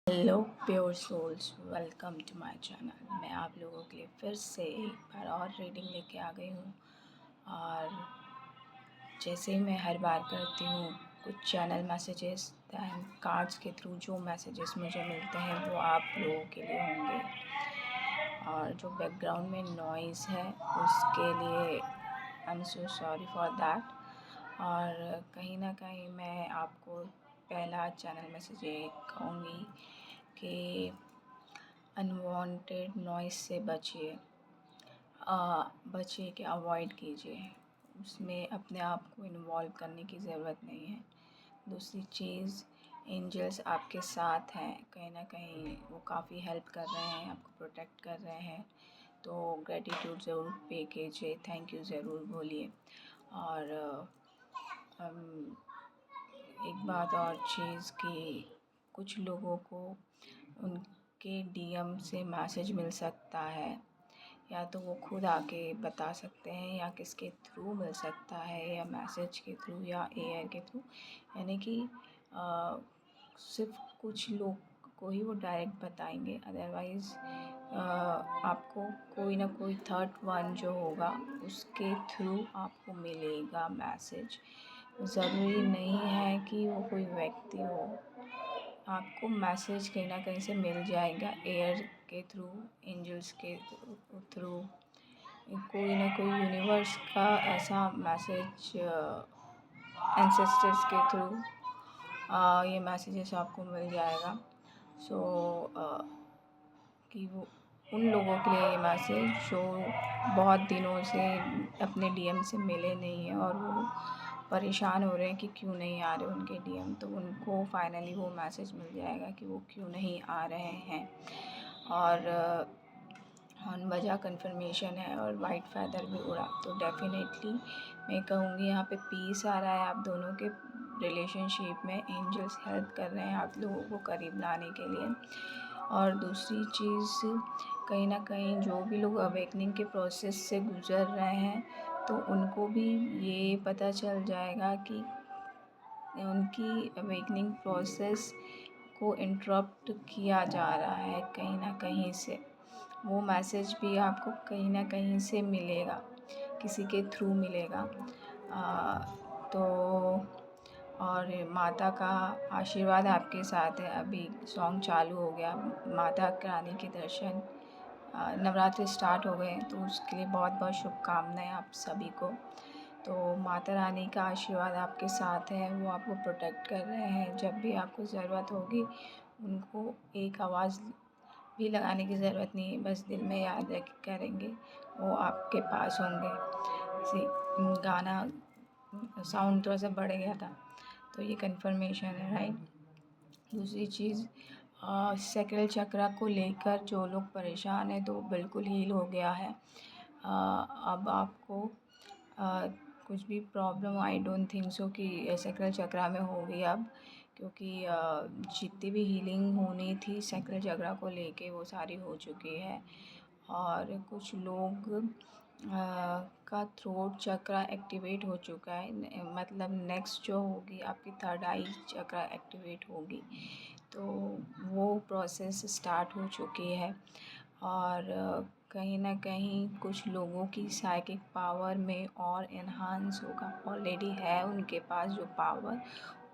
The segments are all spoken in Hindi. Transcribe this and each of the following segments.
Hello pure souls, welcome to my channel. मैं आप लोगों के लिए फिर से एक बार और रीडिंग लेके आ गई हूँ। और जैसे ही मैं हर बार करती हूँ, कुछ चैनल मैसेजेस एंड कार्ड्स के थ्रू जो मैसेजेस मुझे मिलते हैं वो आप लोगों के लिए होंगे। और जो बैकग्राउंड में नॉइज़ है उसके लिए I am so sorry for that. और कहीं ना कहीं मैं आपको पहला चैनल मैसेज ये कहूँगी कि अनवांटेड नॉइस से बचिए कि अवॉइड कीजिए। उसमें अपने आप को इन्वॉल्व करने की ज़रूरत नहीं है। दूसरी चीज़, एंजल्स आपके साथ हैं, कहीं ना कहीं वो काफ़ी हेल्प कर रहे हैं, आपको प्रोटेक्ट कर रहे हैं। तो ग्रेटिट्यूड ज़रूर पे कीजिए, थैंक यू ज़रूर बोलिए। और एक बात और चीज़ कि कुछ लोगों को उनके डीएम से मैसेज मिल सकता है, या तो वो खुद आके बता सकते हैं, या किसके थ्रू मिल सकता है, या मैसेज के थ्रू या एयर के थ्रू। यानी कि सिर्फ कुछ लोग को ही वो डायरेक्ट बताएंगे, अदरवाइज़ आपको कोई ना कोई थर्ड वन जो होगा उसके थ्रू आपको मिलेगा मैसेज। ज़रूरी नहीं है कि वो कोई व्यक्ति हो, आपको मैसेज कहीं ना कहीं से मिल जाएगा, एयर के थ्रू, एंजल्स के थ्रू, कोई ना कोई यूनिवर्स का ऐसा मैसेज, एंसेस्टर्स के थ्रू ये मैसेजेस आपको मिल जाएगा। सो कि वो उन लोगों के लिए ये मैसेज जो बहुत दिनों से अपने डीएम से मिले नहीं हैं और वो परेशान हो रहे हैं कि क्यों नहीं आ रहे उनके डीएम, तो उनको फाइनली वो मैसेज मिल जाएगा कि वो क्यों नहीं आ रहे हैं। और हॉर्न बजा, कन्फर्मेशन है, और वाइट फैदर भी उड़ा। तो डेफिनेटली मैं कहूँगी यहाँ पे पीस आ रहा है आप दोनों के रिलेशनशिप में। एंजल्स हेल्प कर रहे हैं आप लोगों को करीब लाने के लिए। और दूसरी चीज़, कहीं ना कहीं जो भी लोग अवेकनिंग के प्रोसेस से गुज़र रहे हैं तो उनको भी ये पता चल जाएगा कि उनकी अवेकनिंग प्रोसेस को इंटरप्ट किया जा रहा है कहीं ना कहीं से। वो मैसेज भी आपको कहीं ना कहीं से मिलेगा, किसी के थ्रू मिलेगा। तो और माता का आशीर्वाद आपके साथ है। अभी सॉन्ग चालू हो गया, माता रानी के दर्शन, नवरात्रि स्टार्ट हो गए, तो उसके लिए बहुत बहुत शुभकामनाएं आप सभी को। तो माता रानी का आशीर्वाद आपके साथ है, वो आपको प्रोटेक्ट कर रहे हैं। जब भी आपको ज़रूरत होगी उनको एक आवाज़ भी लगाने की ज़रूरत नहीं है, बस दिल में याद रख करेंगे, वो आपके पास होंगे। गाना साउंड थोड़ा सा बढ़ गया था, तो ये कन्फर्मेशन है, राइट। दूसरी चीज़, सैक्रल चक्रा को लेकर जो लोग परेशान हैं तो बिल्कुल हील हो गया है। अब आपको कुछ भी problem, I don't think so कि सैक्रल चक्रा में होगी अब, क्योंकि जितनी भी हीलिंग होनी थी सैक्रल चक्रा को लेके वो सारी हो चुकी है। और कुछ लोग का थ्रोट चक्रा एक्टिवेट हो चुका है, मतलब नेक्स्ट जो होगी आपकी थर्ड आई चक्रा एक्टिवेट होगी, तो वो प्रोसेस स्टार्ट हो चुकी है। और कहीं ना कहीं कुछ लोगों की साइकिक पावर में और इन्हांस होगा, ऑलरेडी है उनके पास जो पावर,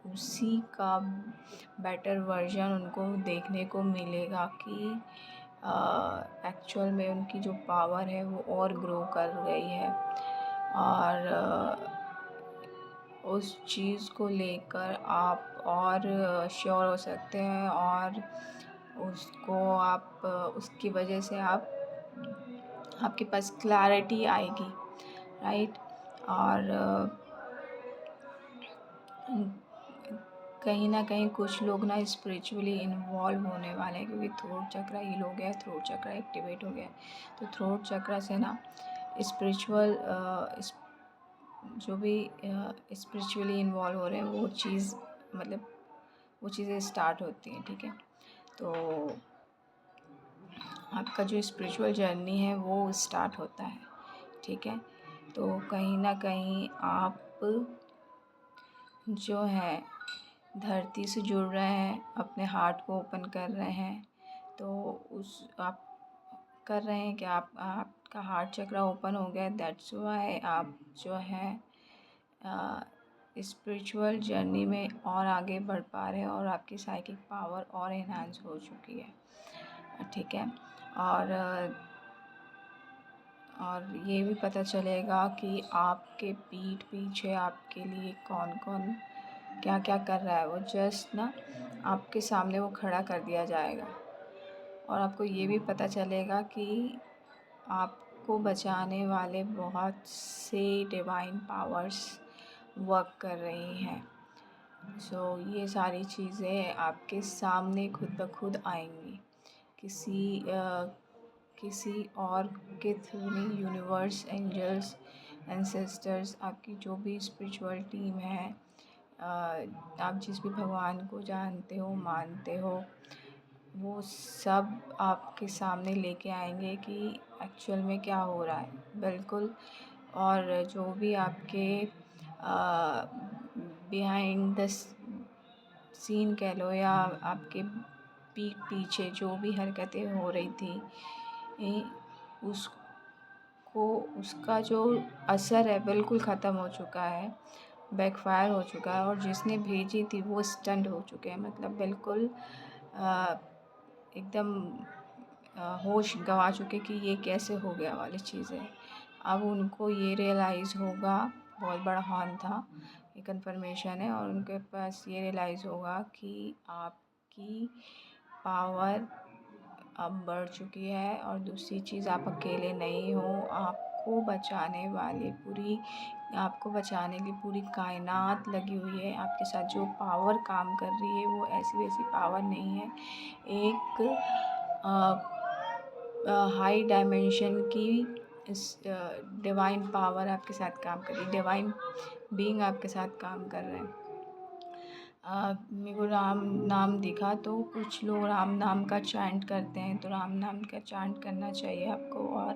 उसी का बेटर वर्जन उनको देखने को मिलेगा कि एक्चुअल में उनकी जो पावर है वो और ग्रो कर गई है। और उस चीज़ को लेकर आप और श्योर हो सकते हैं, और उसको आप उसकी वजह से आपके पास क्लैरिटी आएगी, राइट। और कहीं ना कहीं कुछ लोग ना स्पिरिचुअली इन्वॉल्व होने वाले हैं, क्योंकि थ्रोट चक्रा हील हो गया है, थ्रोट चक्रा एक्टिवेट हो गया है। तो थ्रोट चक्रा से ना स्पिरिचुअल जो भी स्पिरिचुअली इन्वॉल्व हो रहे हैं वो चीज़, मतलब वो चीज़ें स्टार्ट होती हैं, ठीक है। तो आपका जो स्पिरिचुअल जर्नी है वो स्टार्ट होता है, ठीक है। तो कहीं ना कहीं आप जो है धरती से जुड़ रहे हैं, अपने हार्ट को ओपन कर रहे हैं। तो उस आप कर रहे हैं कि आपका हार्ट चक्रा ओपन हो गया, दैट्स व्हाई आप जो है स्पिरिचुअल जर्नी में और आगे बढ़ पा रहे हैं और आपकी साइकिक पावर और एनहांस हो चुकी है, ठीक है। और ये भी पता चलेगा कि आपके पीठ पीछे आपके लिए कौन कौन क्या क्या कर रहा है। वो जस्ट ना आपके सामने वो खड़ा कर दिया जाएगा। और आपको ये भी पता चलेगा कि आपको बचाने वाले बहुत से डिवाइन पावर्स वर्क कर रही हैं। सो ये सारी चीज़ें आपके सामने खुद ब खुद आएंगी, किसी और के थ्रू नहीं। यूनिवर्स, एंजल्स, एंसेस्टर्स, आपकी जो भी स्पिरिचुअल टीम है, आप जिस भी भगवान को जानते हो, मानते हो, वो सब आपके सामने लेके आएंगे कि एक्चुअल में क्या हो रहा है, बिल्कुल। और जो भी आपके बिहाइंड द सीन कह लो, या आपके पीठ पीछे जो भी हरकतें हो रही थी, उसका जो असर है बिल्कुल ख़त्म हो चुका है, बैकफायर हो चुका है। और जिसने भेजी थी वो स्टंट हो चुके हैं, मतलब बिल्कुल एकदम होश गंवा चुके कि ये कैसे हो गया वाली चीज़ें। अब उनको ये रियलाइज़ होगा, बहुत बड़ा हॉर्न था, ये कंफर्मेशन है। और उनके पास ये रियलाइज़ होगा कि आपकी पावर अब बढ़ चुकी है। और दूसरी चीज़, आप अकेले नहीं हो, आपको बचाने की पूरी कायनात लगी हुई है आपके साथ। जो पावर काम कर रही है वो ऐसी वैसी पावर नहीं है, एक हाई डायमेंशन की डिवाइन पावर आपके साथ काम कर रही है, डिवाइन बीइंग आपके साथ काम कर रहे हैं। मेरे को राम नाम दिखा, तो कुछ लोग राम नाम का चैंट करते हैं, तो राम नाम का चैंट करना चाहिए आपको। और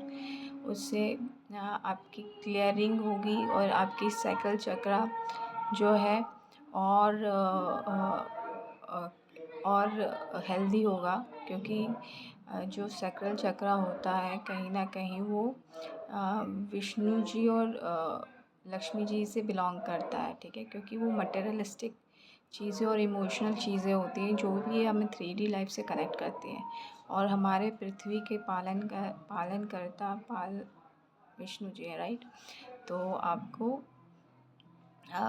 उससे आपकी क्लियरिंग होगी और आपकी साइकिल चक्रा जो है और हेल्दी होगा। क्योंकि जो सैक्रल चक्रा होता है, कहीं ना कहीं वो विष्णु जी और लक्ष्मी जी से बिलोंग करता है, ठीक है। क्योंकि वो मटेरियलिस्टिक चीज़ें और इमोशनल चीज़ें होती हैं जो भी हमें 3D लाइफ से कनेक्ट करती हैं। और हमारे पृथ्वी के पालनकर्ता विष्णु जी है, राइट। तो आपको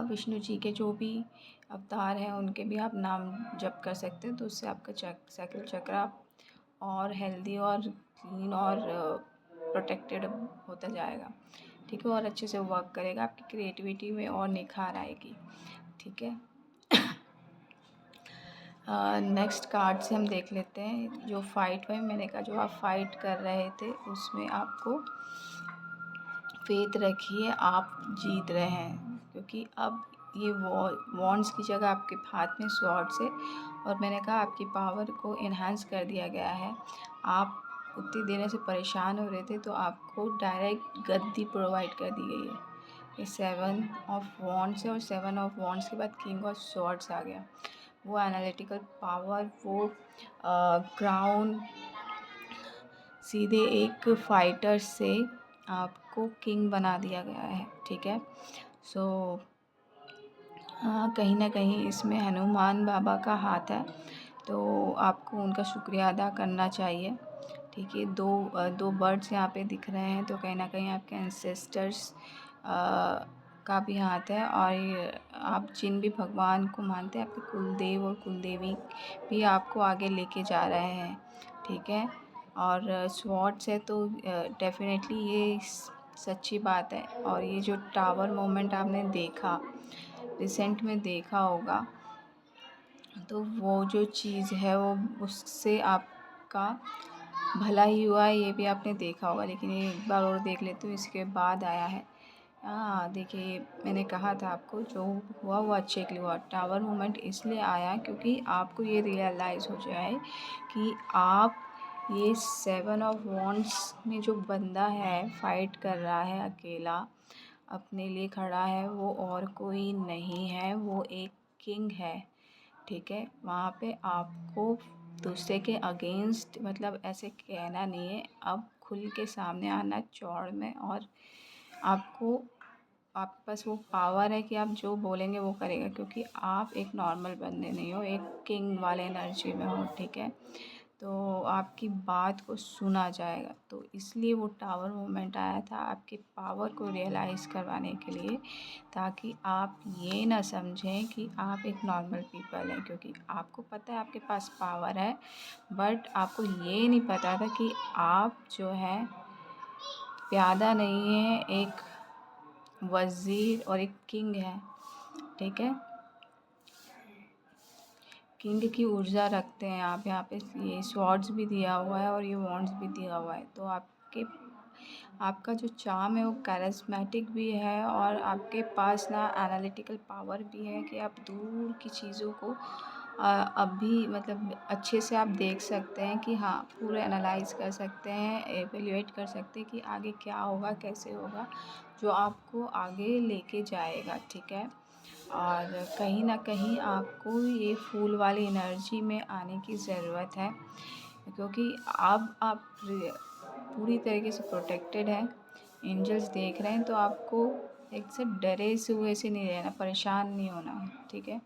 विष्णु जी के जो भी अवतार हैं उनके भी आप नाम जप कर सकते हैं, तो उससे आपका साइकिल चक्रा और हेल्दी और क्लीन और प्रोटेक्टेड होता जाएगा, ठीक है। और अच्छे से वर्क करेगा, आपकी क्रिएटिविटी में और निखार आएगी, ठीक है। नेक्स्ट कार्ड से हम देख लेते हैं जो फाइट में मैंने कहा, जो आप फाइट कर रहे थे उसमें आपको फेथ रखिए, आप जीत रहे हैं। क्योंकि अब ये वॉन्ड्स की जगह आपके हाथ में स्वॉर्ड्स है। और मैंने कहा आपकी पावर को इन्हांस कर दिया गया है। आप उतनी देर से परेशान हो रहे थे, तो आपको डायरेक्ट गद्दी प्रोवाइड कर दी गई है। ये 7 ऑफ वॉन्ड्स है, और 7 ऑफ वॉन्ड्स के बाद किंग ऑफ स्वॉर्ड्स आ गया। वो एनालिटिकल पावर, वो क्राउन, सीधे एक फाइटर से आपको किंग बना दिया गया है, ठीक है। सो कहीं ना कहीं इसमें हनुमान बाबा का हाथ है, तो आपको उनका शुक्रिया अदा करना चाहिए, ठीक है। दो बर्ड्स यहाँ पे दिख रहे हैं, तो कहीं ना कहीं आपके एंसेस्टर्स का भी हाथ है। और आप जिन भी भगवान को मानते हैं, आपके कुलदेव और कुलदेवी भी आपको आगे लेके जा रहे हैं, ठीक है। और स्वॉर्ड्स है, तो डेफिनेटली ये सच्ची बात है। और ये जो टावर मोमेंट आपने देखा, रिसेंट में देखा होगा, तो वो जो चीज़ है वो उससे आपका भला ही हुआ है, ये भी आपने देखा होगा। लेकिन ये एक बार और देख लेते हो, इसके बाद आया है। देखिए, मैंने कहा था आपको जो हुआ वो अच्छे के लिए हुआ। टावर मोमेंट इसलिए आया क्योंकि आपको ये रियलाइज़ हो जाए कि आप ये 7 ऑफ वॉन्ड्स में जो बंदा है, फाइट कर रहा है अकेला, अपने लिए खड़ा है, वो और कोई नहीं है, वो एक किंग है। ठीक है। वहाँ पे आपको दूसरे के अगेंस्ट मतलब ऐसे कहना नहीं है, अब खुल के सामने आना चौड़ में, और आपको आपके पास वो पावर है कि आप जो बोलेंगे वो करेगा, क्योंकि आप एक नॉर्मल बंदे नहीं हो, एक किंग वाले एनर्जी में हो, ठीक है। तो आपकी बात को सुना जाएगा, तो इसलिए वो टावर मूवमेंट आया था आपकी पावर को रियलाइज़ करवाने के लिए, ताकि आप ये ना समझें कि आप एक नॉर्मल पीपल हैं, क्योंकि आपको पता है आपके पास पावर है, बट आपको ये नहीं पता था कि आप जो है प्यादा नहीं है, एक वज़ीर और एक किंग है, ठीक है। किंग की ऊर्जा रखते हैं आप, यहाँ पे ये स्वॉर्ड्स भी दिया हुआ है और ये वॉन्ड्स भी दिया हुआ है, तो आपका जो चार्म है वो कैरिस्मेटिक भी है, और आपके पास ना एनालिटिकल पावर भी है कि आप दूर की चीज़ों को अभी मतलब अच्छे से आप देख सकते हैं कि हाँ, पूरे एनालाइज कर सकते हैं, एवेल्युएट कर सकते हैं कि आगे क्या होगा, कैसे होगा, जो आपको आगे लेके जाएगा, ठीक है। और कहीं न कहीं आपको ये फूल वाली एनर्जी में आने की ज़रूरत है, क्योंकि अब आप पूरी तरीके से प्रोटेक्टेड हैं, एंजल्स देख रहे हैं, तो आपको एक से डरे से हुए से नहीं रहना, परेशान नहीं होना है, ठीक है।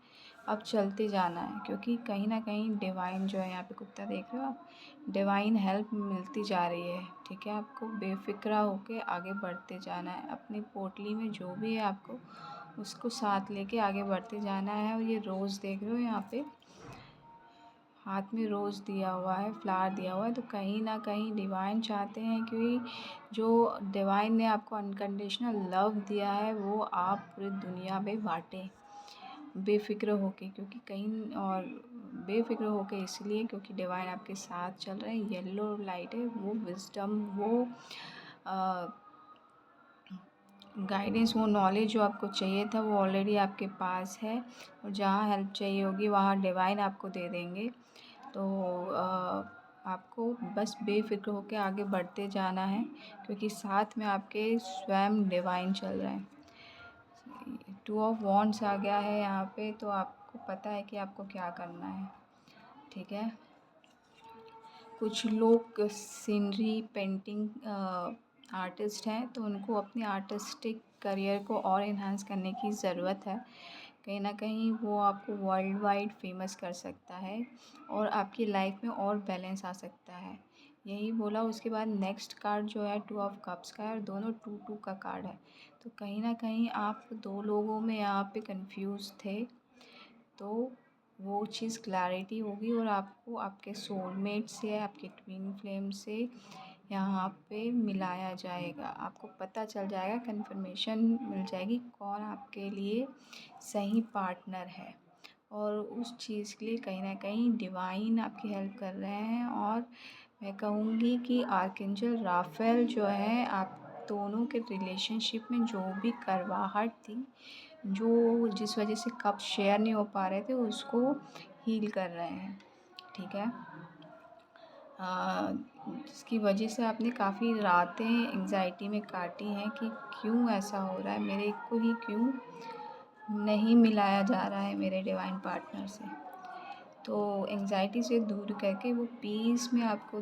अब चलते जाना है, क्योंकि कहीं न कहीं डिवाइन जो है, यहाँ पे कुत्ता देख रहे हो आप, डिवाइन हेल्प मिलती जा रही है, ठीक है। आपको बेफ़िक्रा होके आगे बढ़ते जाना है, अपनी पोटली में जो भी है आपको उसको साथ लेके आगे बढ़ते जाना है। और ये रोज़ देख रहे हो यहाँ पे हाथ में रोज़ दिया हुआ है, फ्लावर दिया हुआ है, तो कहीं न कहीं डिवाइन चाहते हैं कि जो डिवाइन ने आपको अनकंडीशनल लव दिया है वो आप पूरी दुनिया में बाँटें, बेफ़िक्र होके, क्योंकि कहीं और बेफ़िक्र होके इसलिए क्योंकि डिवाइन आपके साथ चल रहे हैं। येलो लाइट है, वो विज़डम, वो अ, गाइडेंस, वो नॉलेज जो आपको चाहिए था वो ऑलरेडी आपके पास है, और जहाँ हेल्प चाहिए होगी वहाँ डिवाइन आपको दे देंगे। तो आपको बस बेफ़िक्र होकर आगे बढ़ते जाना है, क्योंकि साथ में आपके स्वयं डिवाइन चल रहे हैं। टू ऑफ वॉन्ड्स आ गया है यहाँ पे, तो आपको पता है कि आपको क्या करना है, ठीक है। कुछ लोग सीनरी पेंटिंग आर्टिस्ट हैं, तो उनको अपनी आर्टिस्टिक करियर को और इन्हांस करने की ज़रूरत है। कहीं न कहीं वो आपको वर्ल्ड वाइड फेमस कर सकता है, और आपकी लाइफ में और बैलेंस आ सकता है। यही बोला, उसके बाद नेक्स्ट कार्ड जो है टू ऑफ कप्स का है, और दोनों 2-2 का कार्ड है। तो कहीं न कहीं आप 2 लोगों में यहाँ पे कन्फ्यूज़ थे, तो वो चीज़ क्लैरिटी होगी, और आपको आपके सोलमेट से, आपके ट्विन फ्लेम से यहाँ पे मिलाया जाएगा। आपको पता चल जाएगा, कन्फर्मेशन मिल जाएगी कौन आपके लिए सही पार्टनर है, और उस चीज़ के लिए कहीं न कहीं डिवाइन आपकी हेल्प कर रहे हैं। और मैं कहूँगी कि आर्कएंजल राफेल जो है, आप दोनों के रिलेशनशिप में जो भी कड़वाहट थी, जो जिस वजह से कप शेयर नहीं हो पा रहे थे, उसको हील कर रहे हैं, ठीक है। जिसकी वजह से आपने काफ़ी रातें एंग्ज़ायटी में काटी हैं कि क्यों ऐसा हो रहा है, मेरे को ही क्यों नहीं मिलाया जा रहा है मेरे डिवाइन पार्टनर से। तो एंग्ज़ायटी से दूर करके वो पीस में आपको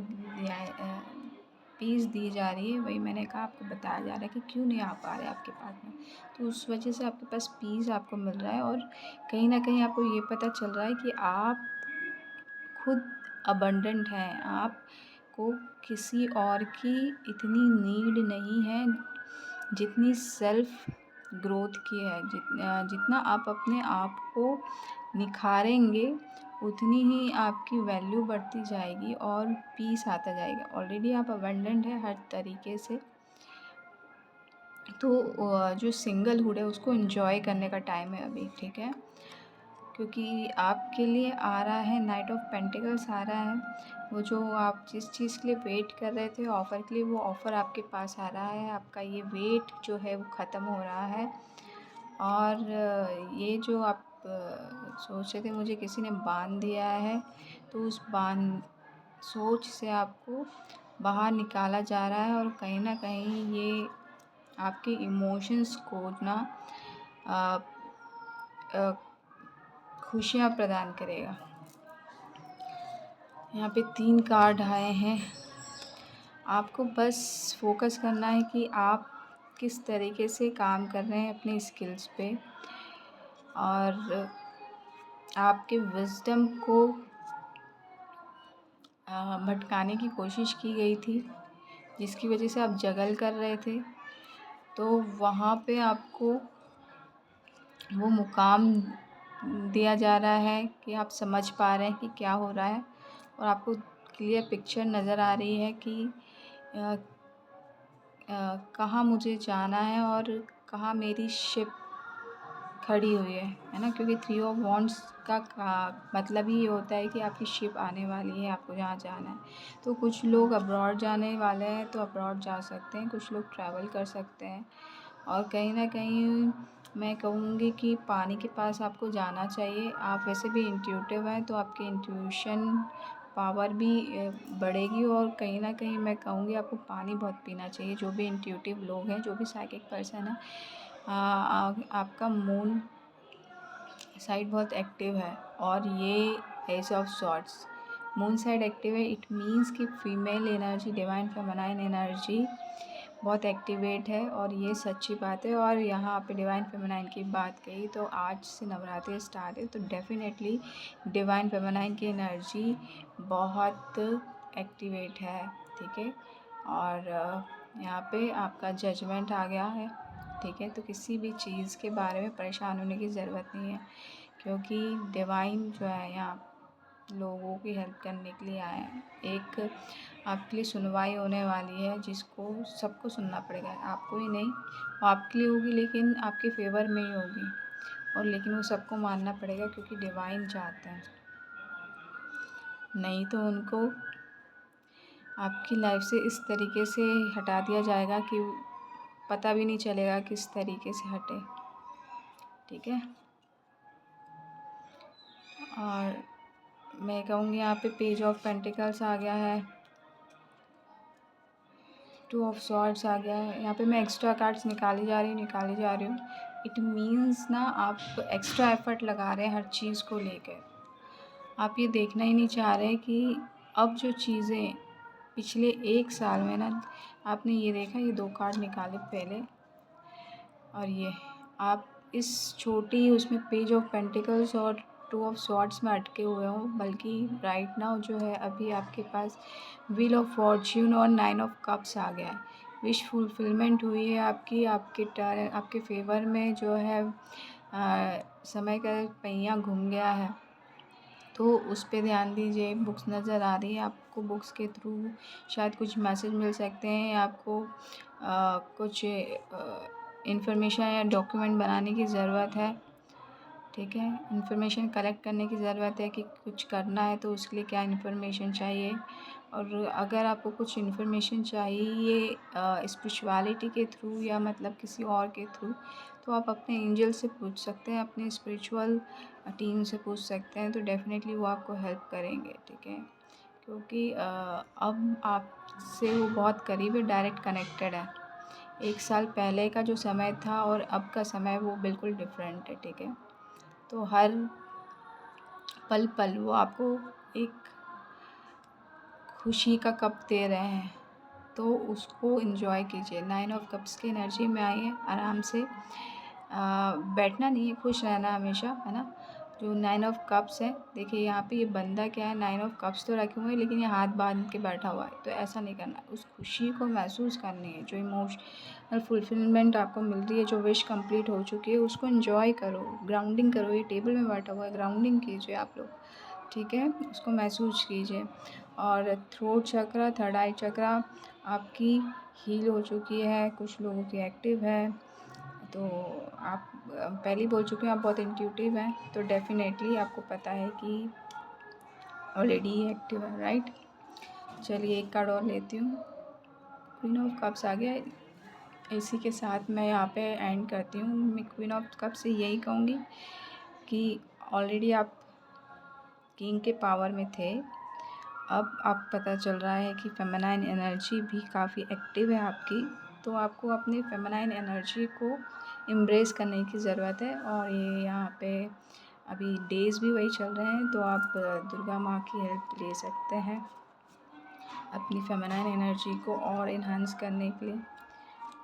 पीस दी जा रही है, वही मैंने कहा, आपको बताया जा रहा है कि क्यों नहीं आ पा रहे आपके पार्टनर, तो उस वजह से आपके पास पीस आपको मिल रहा है, और कहीं न कहीं आपको ये पता चल रहा है कि आप खुद अबंडेंट हैं, आपको किसी और की इतनी नीड नहीं है जितनी सेल्फ़ ग्रोथ की है। जितना आप अपने आप को निखारेंगे, उतनी ही आपकी वैल्यू बढ़ती जाएगी और पीस आता जाएगा। ऑलरेडी आप अबंडेंट हैं हर तरीके से, तो जो सिंगलहुड है उसको एन्जॉय करने का टाइम है अभी, ठीक है। क्योंकि आपके लिए आ रहा है, नाइट ऑफ पेंटिकल्स आ रहा है, वो जो आप जिस चीज़ के लिए वेट कर रहे थे ऑफ़र के लिए, वो ऑफ़र आपके पास आ रहा है। आपका ये वेट जो है वो ख़त्म हो रहा है, और ये जो आप सोच रहे थे मुझे किसी ने बांध दिया है, तो उस सोच से आपको बाहर निकाला जा रहा है, और कहीं न कहीं ये आपके इमोशंस को ना अ, खुशियाँ प्रदान करेगा। यहाँ पे 3 कार्ड आए हैं। आपको बस फोकस करना है कि आप किस तरीके से काम कर रहे हैं अपनी स्किल्स पे, और आपके विज़डम को भटकाने की कोशिश की गई थी, जिसकी वजह से आप जगल कर रहे थे। तो वहाँ पे आपको वो मुकाम दिया जा रहा है कि आप समझ पा रहे हैं कि क्या हो रहा है, और आपको क्लियर पिक्चर नज़र आ रही है कि कहाँ मुझे जाना है और कहाँ मेरी शिप खड़ी हुई है ना। क्योंकि 3 ऑफ वॉन्ड्स का मतलब ही ये होता है कि आपकी शिप आने वाली है, आपको जहाँ जाना है। तो कुछ लोग अब्रॉड जाने वाले हैं तो अब्रॉड जा सकते हैं, कुछ लोग ट्रैवल कर सकते हैं, और कहीं ना कहीं मैं कहूँगी कि पानी के पास आपको जाना चाहिए। आप वैसे भी इंट्यूटिव हैं, तो आपकी इंट्यूशन पावर भी बढ़ेगी, और कहीं ना कहीं मैं कहूँगी आपको पानी बहुत पीना चाहिए। जो भी इंट्यूटिव लोग हैं, जो भी साइकिक पर्सन है, आपका मून साइड बहुत एक्टिव है, और ये ace of swords moon side active है। इट मीन्स कि female energy, divine feminine energy बहुत एक्टिवेट है, और ये सच्ची बात है। और यहाँ पे डिवाइन फेमिनाइन की बात कही तो आज से नवरात्रि स्टार्ट है, तो डेफिनेटली डिवाइन फेमिनाइन की एनर्जी बहुत एक्टिवेट है, ठीक है। और यहाँ पे आपका जजमेंट आ गया है, ठीक है। तो किसी भी चीज़ के बारे में परेशान होने की ज़रूरत नहीं है, क्योंकि डिवाइन जो है यहाँ लोगों की हेल्प करने के लिए आए हैं। एक आपके लिए सुनवाई होने वाली है, जिसको सबको सुनना पड़ेगा, आपको ही नहीं। वो आपके लिए होगी, लेकिन आपके फेवर में ही होगी, और लेकिन वो सबको मानना पड़ेगा, क्योंकि डिवाइन चाहते हैं। नहीं तो उनको आपकी लाइफ से इस तरीके से हटा दिया जाएगा कि पता भी नहीं चलेगा किस तरीके से हटे, ठीक है। और मैं कहूँगी यहाँ पे पेज ऑफ पेंटिकल्स आ गया है, 2 ऑफ सॉर्ड्स आ गया है। यहाँ पे मैं एक्स्ट्रा कार्ड्स निकाली जा रही हूँ। इट मीन्स ना आप एक्स्ट्रा एफर्ट लगा रहे हैं हर चीज़ को लेकर। आप ये देखना ही नहीं चाह रहे कि अब जो चीज़ें पिछले 1 साल में ना, आपने ये देखा, ये 2 कार्ड निकाले पहले, और ये आप इस छोटी उसमें पेज ऑफ पेंटिकल्स और 2 ऑफ सॉर्ड्स में अटके हुए हो। बल्कि राइट नाउ जो है अभी आपके पास व्हील ऑफ फॉर्च्यून और 9 ऑफ कप्स आ गया है। विश फुलफिलमेंट हुई है आपकी, आपके फेवर में जो है समय का पहिया घूम गया है, तो उस पे ध्यान दीजिए। बुक्स नज़र आ रही है आपको, बुक्स के थ्रू शायद कुछ मैसेज मिल सकते हैं, आपको कुछ इन्फॉर्मेशन या डॉक्यूमेंट बनाने की ज़रूरत है, ठीक है। इन्फॉर्मेशन कलेक्ट करने की ज़रूरत है कि कुछ करना है तो उसके लिए क्या इन्फॉर्मेशन चाहिए। और अगर आपको कुछ इन्फॉर्मेशन चाहिए स्पिरिचुअलिटी के थ्रू या मतलब किसी और के थ्रू, तो आप अपने एंजल से पूछ सकते हैं, अपने स्पिरिचुअल टीम से पूछ सकते हैं, तो डेफिनेटली वो आपको हेल्प करेंगे, ठीक है। क्योंकि अब आपसे वो बहुत करीब है, डायरेक्ट कनेक्टेड है। 1 साल पहले का जो समय था और अब का समय वो बिल्कुल डिफरेंट है, ठीक है। तो हर पल पल वो आपको एक खुशी का कप दे रहे हैं, तो उसको एंजॉय कीजिए। 9 ऑफ कप्स की एनर्जी में आइए, आराम से बैठना नहीं है, खुश रहना हमेशा, है ना। जो 9 ऑफ कप्स है, देखिए यहाँ पे ये बंदा क्या है, 9 ऑफ कप्स तो रखे हुए हैं, लेकिन ये हाथ बांध के बैठा हुआ है। तो ऐसा नहीं करना, उस खुशी को महसूस करनी है। जो इमोशनल फुलफिलमेंट आपको मिल रही है, जो विश कंप्लीट हो चुकी है, उसको एंजॉय करो, ग्राउंडिंग करो। ये टेबल में बैठा हुआ है, ग्राउंडिंग कीजिए आप लोग, ठीक है, उसको महसूस कीजिए। और थ्रोट चक्रा, थर्ड आई चक्रा आपकी हील हो चुकी है, कुछ लोगों की एक्टिव है। तो आप पहले ही बोल चुके हैं, आप बहुत इंट्यूटिव हैं, तो डेफिनेटली आपको पता है कि ऑलरेडी एक्टिव है, राइट। चलिए एक कार्ड और लेती हूँ, क्वीन ऑफ कप्स आ गया। इसी के साथ मैं यहाँ पे एंड करती हूँ। मैं क्वीन ऑफ कप्स से यही कहूँगी कि ऑलरेडी आप किंग के पावर में थे, अब आप पता चल रहा है कि फेमिनाइन एनर्जी भी काफ़ी एक्टिव है आपकी, तो आपको अपनी फेमिनाइन एनर्जी को एम्ब्रेस करने की ज़रूरत है। और ये यहाँ पे अभी डेज़ भी वही चल रहे हैं, तो आप दुर्गा माँ की हेल्प ले सकते हैं अपनी फेमिनाइन एनर्जी को और इन्हांस करने के लिए,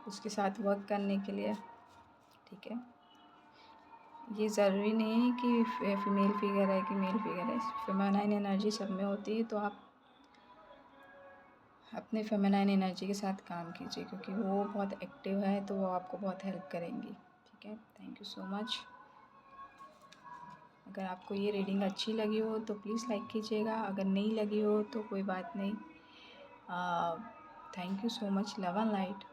उसके साथ वर्क करने के लिए। ठीक है, ये ज़रूरी नहीं है कि फीमेल फिगर है कि मेल फिगर है, फेमिनाइन एनर्जी सब में होती है। तो आप अपने फेमिनाइन एनर्जी के साथ काम कीजिए, क्योंकि वो बहुत एक्टिव है, तो वो आपको बहुत हेल्प करेंगी। ठीक है, थैंक यू सो मच। अगर आपको ये रीडिंग अच्छी लगी हो तो प्लीज़ लाइक कीजिएगा, अगर नहीं लगी हो तो कोई बात नहीं। Thank you so much. Love and light.